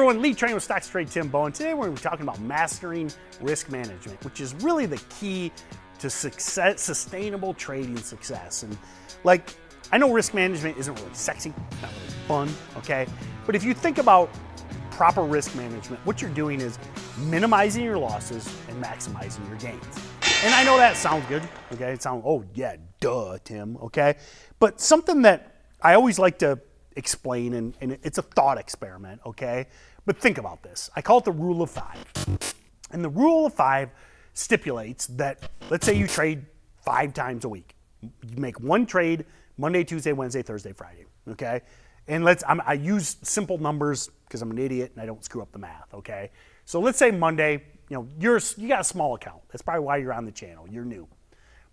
everyone, Lead Trainer with Stocks Trade, Tim Bohen. Today we're going to be talking about mastering risk management, which is really the key to sustainable trading success. And I know risk management isn't really sexy, it's not really fun, okay? But if you think about proper risk management, what you're doing is minimizing your losses and maximizing your gains. And I know that sounds good, okay? It sounds, oh yeah, duh, Tim, okay? But something that I always like to explain, and it's a thought experiment, okay? But think about this. I call it the rule of 5. And the rule of 5 stipulates that, let's say you trade 5 times a week. You make one trade Monday, Tuesday, Wednesday, Thursday, Friday, okay? And I use simple numbers because I'm an idiot and I don't screw up the math, okay? So let's say Monday, you got a small account. That's probably why you're on the channel. You're new.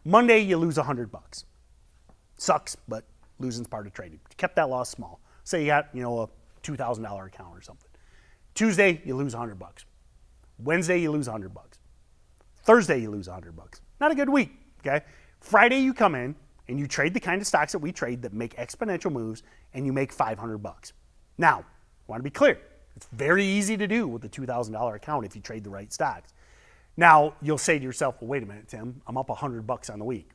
Monday, you lose $100. Sucks, but losing's part of trading. You kept that loss small. Say you got, a $2,000 account or something. Tuesday, you lose $100. Wednesday, you lose $100. Thursday, you lose $100. Not a good week, okay? Friday, you come in and you trade the kind of stocks that we trade that make exponential moves, and you make $500. Now, I want to be clear. It's very easy to do with a $2,000 account if you trade the right stocks. Now, you'll say to yourself, well, wait a minute, Tim, I'm up $100 on the week.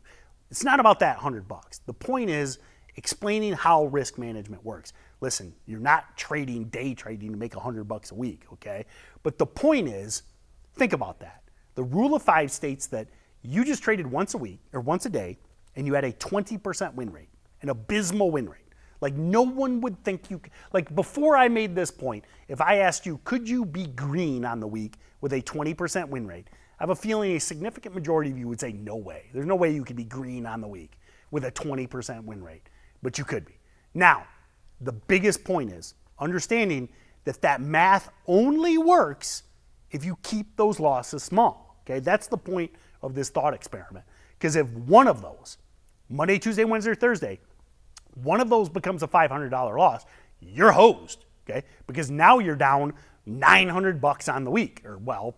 It's not about that $100. The point is explaining how risk management works. Listen, you're not trading day trading to make $100 a week, okay? But the point is, think about that. The rule of 5 states that you just traded once a week or once a day, and you had a 20% win rate, an abysmal win rate. Like no one would think you, before I made this point, if I asked you, could you be green on the week with a 20% win rate? I have a feeling a significant majority of you would say no way. There's no way you could be green on the week with a 20% win rate, but you could be. Now, the biggest point is understanding that math only works if you keep those losses small, okay? That's the point of this thought experiment. Because if one of those, Monday, Tuesday, Wednesday, or Thursday, one of those becomes a $500 loss, you're hosed, okay? Because now you're down $900 on the week, or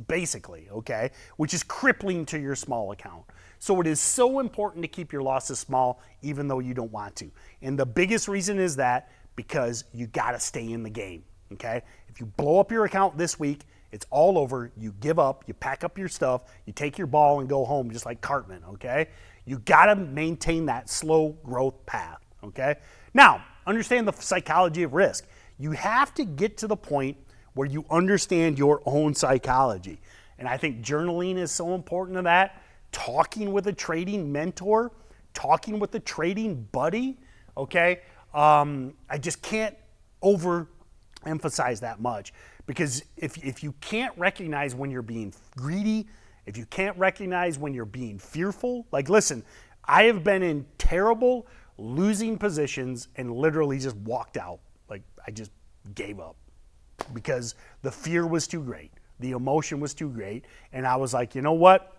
basically, okay? Which is crippling to your small account. So it is so important to keep your losses small, even though you don't want to. And the biggest reason is that because you gotta stay in the game, okay? If you blow up your account this week, it's all over. You give up, you pack up your stuff, you take your ball and go home just like Cartman, okay? You gotta maintain that slow growth path, okay? Now, understand the psychology of risk. You have to get to the point where you understand your own psychology. And I think journaling is so important to that. Talking with a trading mentor, talking with a trading buddy, okay? I just can't overemphasize that much. Because if you can't recognize when you're being greedy, if you can't recognize when you're being fearful, listen, I have been in terrible losing positions and literally just walked out. I just gave up because the fear was too great. The emotion was too great. And I was like, you know what?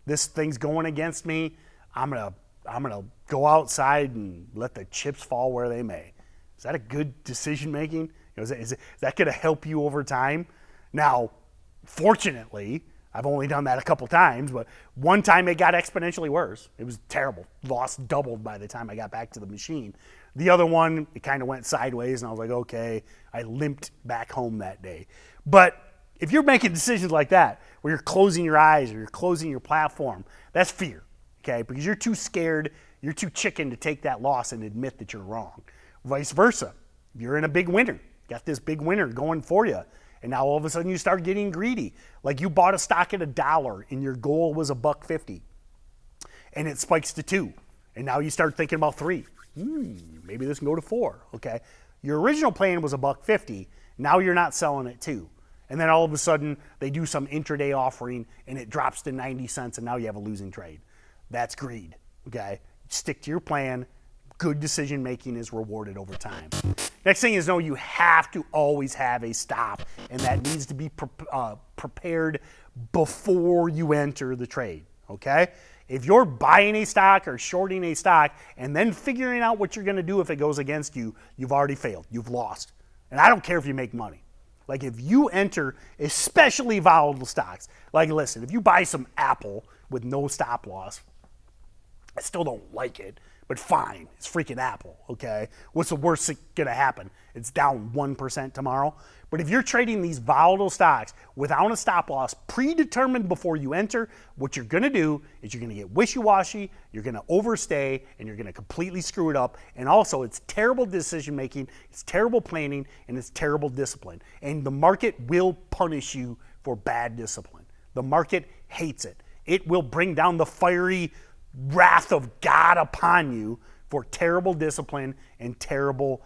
This thing's going against me. I'm gonna go outside and let the chips fall where they may. Is that a good decision making? Is that going to help you over time? Now, fortunately, I've only done that a couple times, but one time it got exponentially worse. It was terrible. Loss doubled by the time I got back to the machine. The other one, it kind of went sideways, and I was like, okay, I limped back home that day. But if you're making decisions like that, where you're closing your eyes or you're closing your platform, that's fear, okay? Because you're too scared, you're too chicken to take that loss and admit that you're wrong. Vice versa. If you're in a big winner, got this big winner going for you, and now all of a sudden you start getting greedy. Like you bought a stock at $1 and your goal was $1.50, and it spikes to $2, and now you start thinking about $3. Maybe this can go to $4. Okay, your original plan was $1.50. Now you're not selling at $2, and then all of a sudden they do some intraday offering and it drops to 90 cents, and now you have a losing trade. That's greed. Okay, stick to your plan. Good decision making is rewarded over time. Next thing is, you have to always have a stop, and that needs to be prepared before you enter the trade, okay? If you're buying a stock or shorting a stock and then figuring out what you're going to do if it goes against you, you've already failed. You've lost. And I don't care if you make money. If you enter especially volatile stocks, listen, if you buy some Apple with no stop loss, I still don't like it, but fine, it's freaking Apple, okay? What's the worst that's gonna happen? It's down 1% tomorrow. But if you're trading these volatile stocks without a stop loss predetermined before you enter, what you're gonna do is you're gonna get wishy-washy, you're gonna overstay, and you're gonna completely screw it up. And also, it's terrible decision making, it's terrible planning, and it's terrible discipline. And the market will punish you for bad discipline. The market hates it. It will bring down the fiery wrath of God upon you for terrible discipline and terrible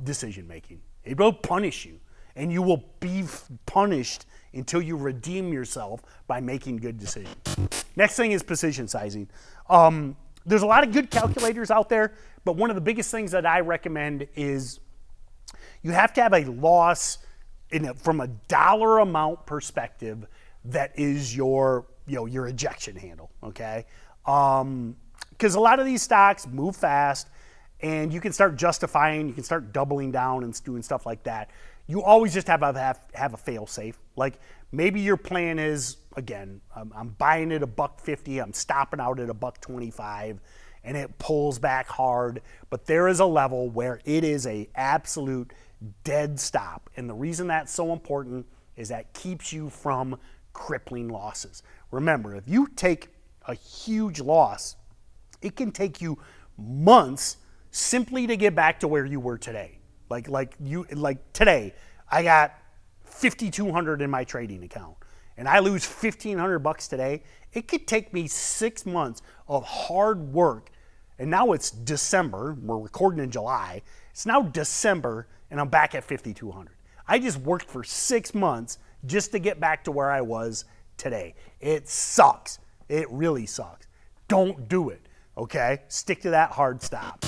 decision making. It will punish you, and you will be punished until you redeem yourself by making good decisions. Next thing is position sizing. There's a lot of good calculators out there, but one of the biggest things that I recommend is you have to have a loss from a dollar amount perspective that is your ejection handle, okay? Because a lot of these stocks move fast, and you can start justifying, you can start doubling down and doing stuff like that. You always just have a fail safe. Like maybe your plan is, again, I'm buying it $1.50, I'm stopping out at $1.25, and it pulls back hard. But there is a level where it is a absolute dead stop. And the reason that's so important is that keeps you from crippling losses. Remember, if you take a huge loss, it can take you months simply to get back to where you were today. Like today, I got $5,200 in my trading account, and I lose $1,500 today. It could take me 6 months of hard work, and now it's December. We're recording in July. It's now December, and I'm back at $5,200. I just worked for 6 months just to get back to where I was today. It sucks. It really sucks. Don't do it, okay? Stick to that hard stop.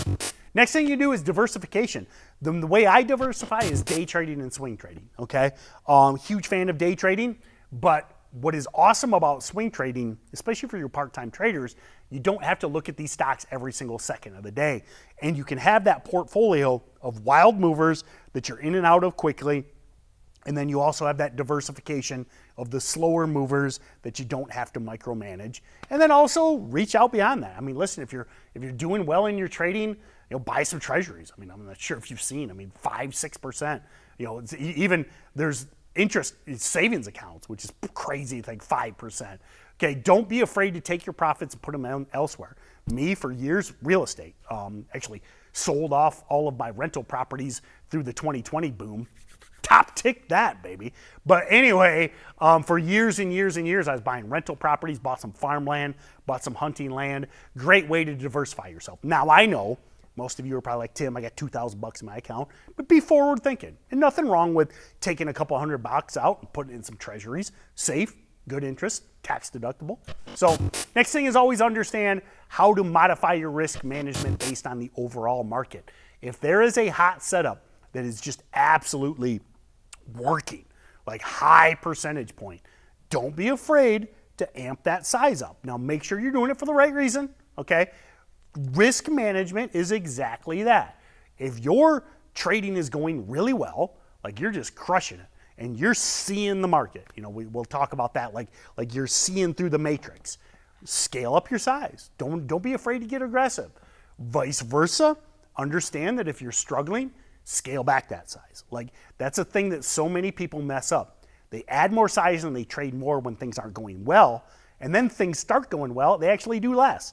Next thing you do is diversification. The way I diversify is day trading and swing trading, okay? Huge fan of day trading, but what is awesome about swing trading, especially for your part-time traders, you don't have to look at these stocks every single second of the day. And you can have that portfolio of wild movers that you're in and out of quickly. And then you also have that diversification of the slower movers that you don't have to micromanage. And then also reach out beyond that. I mean, listen, if you're doing well in your trading, buy some treasuries. I mean, I'm not sure if you've seen, 5-6%. It's even there's interest savings accounts, which is crazy, like 5%. Okay, don't be afraid to take your profits and put them elsewhere. Me, for years, real estate. Actually sold off all of my rental properties through the 2020 boom. Top tick that, baby. But anyway, for years and years and years, I was buying rental properties, bought some farmland, bought some hunting land. Great way to diversify yourself. Now, I know most of you are probably like, Tim, I got $2,000 in my account, but be forward thinking. And nothing wrong with taking a couple $100 out and putting it in some treasuries. Safe, good interest, tax deductible. So next thing is always understand how to modify your risk management based on the overall market. If there is a hot setup that is just absolutely working, like high percentage point, don't be afraid to amp that size up. Now make sure you're doing it for the right reason, okay? Risk management is exactly that. If your trading is going really well, like you're just crushing it, and you're seeing the market, we'll talk about that, like you're seeing through the matrix, scale up your size. Don't be afraid to get aggressive. Vice versa, understand that if you're struggling, scale back that size. Like that's a thing that so many people mess up. They add more size and they trade more when things aren't going well, and then things start going well, they actually do less.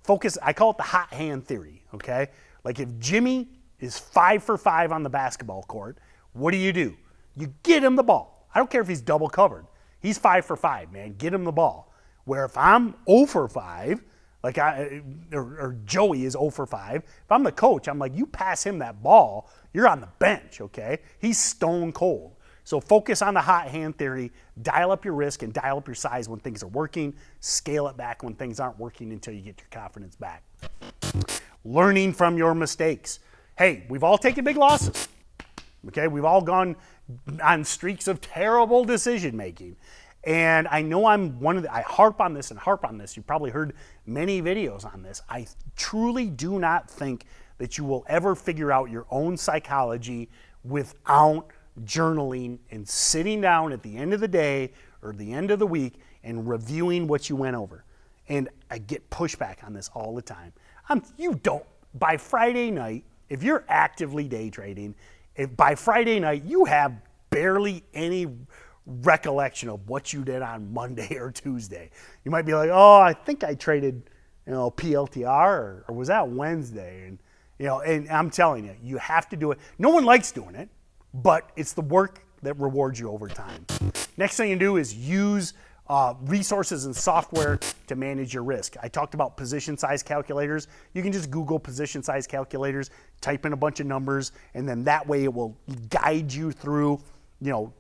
Focus, I call it the hot hand theory, okay? Like if Jimmy is 5 for 5 on the basketball court, what do? You get him the ball. I don't care if he's double covered. He's 5 for 5, man. Get him the ball. Where if I'm 0 for 5, or Joey is 0 for 5, if I'm the coach, I'm like, you pass him that ball, you're on the bench, okay? He's stone cold. So focus on the hot hand theory, dial up your risk and dial up your size when things are working, scale it back when things aren't working until you get your confidence back. Learning from your mistakes. Hey, we've all taken big losses, okay? We've all gone on streaks of terrible decision making. And I know I harp on this and harp on this. You've probably heard many videos on this. I truly do not think that you will ever figure out your own psychology without journaling and sitting down at the end of the day or the end of the week and reviewing what you went over. And I get pushback on this all the time. You don't. By Friday night, if you're actively day trading, if by Friday night you have barely any recollection of what you did on Monday or Tuesday. You might be like, oh, I think I traded, PLTR, or was that Wednesday? And and I'm telling you, you have to do it. No one likes doing it, but it's the work that rewards you over time. Next thing you do is use resources and software to manage your risk. I talked about position size calculators. You can just Google position size calculators, type in a bunch of numbers, and then that way it will guide you through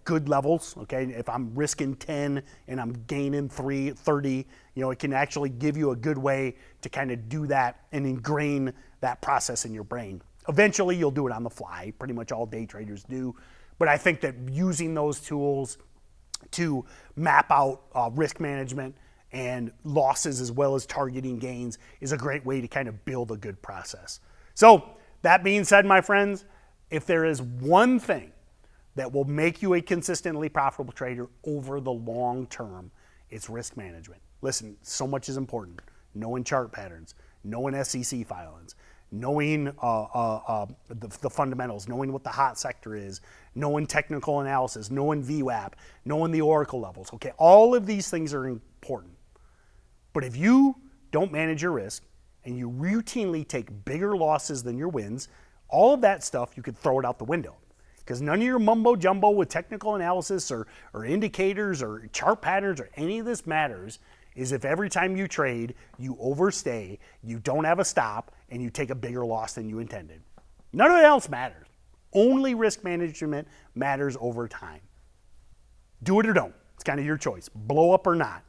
good levels. Okay, if I'm risking 10 and I'm gaining 30, it can actually give you a good way to kind of do that and ingrain that process in your brain. Eventually you'll do it on the fly. Pretty much all day traders do. But I think that using those tools to map out risk management and losses as well as targeting gains is a great way to kind of build a good process. So that being said, my friends, if there is one thing that will make you a consistently profitable trader over the long term, it's risk management. Listen, so much is important. Knowing chart patterns, knowing SEC filings, knowing the fundamentals, knowing what the hot sector is, knowing technical analysis, knowing VWAP, knowing the Oracle levels. Okay, all of these things are important. But if you don't manage your risk and you routinely take bigger losses than your wins, all of that stuff, you could throw it out the window. Because none of your mumbo jumbo with technical analysis or indicators or chart patterns or any of this matters is if every time you trade, you overstay, you don't have a stop, and you take a bigger loss than you intended. None of it else matters. Only risk management matters over time. Do it or don't. It's kind of your choice. Blow up or not.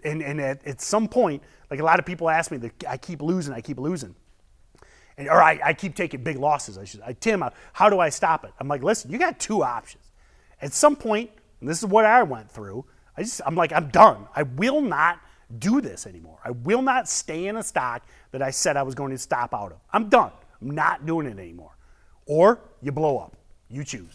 And at some point, like a lot of people ask me, I keep losing. Or I keep taking big losses. Tim, how do I stop it? I'm like, listen, you got two options. At some point, and this is what I went through, I'm like, I'm done. I will not do this anymore. I will not stay in a stock that I said I was going to stop out of. I'm done. I'm not doing it anymore. Or you blow up. You choose.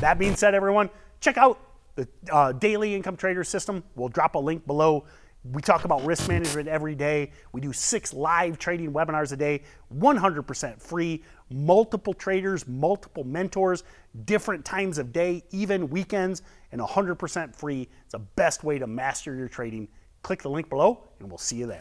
That being said, everyone, check out the Daily Income Trader System. We'll drop a link below. We talk about risk management every day. We do 6 live trading webinars a day, 100% free, multiple traders, multiple mentors, different times of day, even weekends, and 100% free. It's the best way to master your trading. Click the link below, and we'll see you there.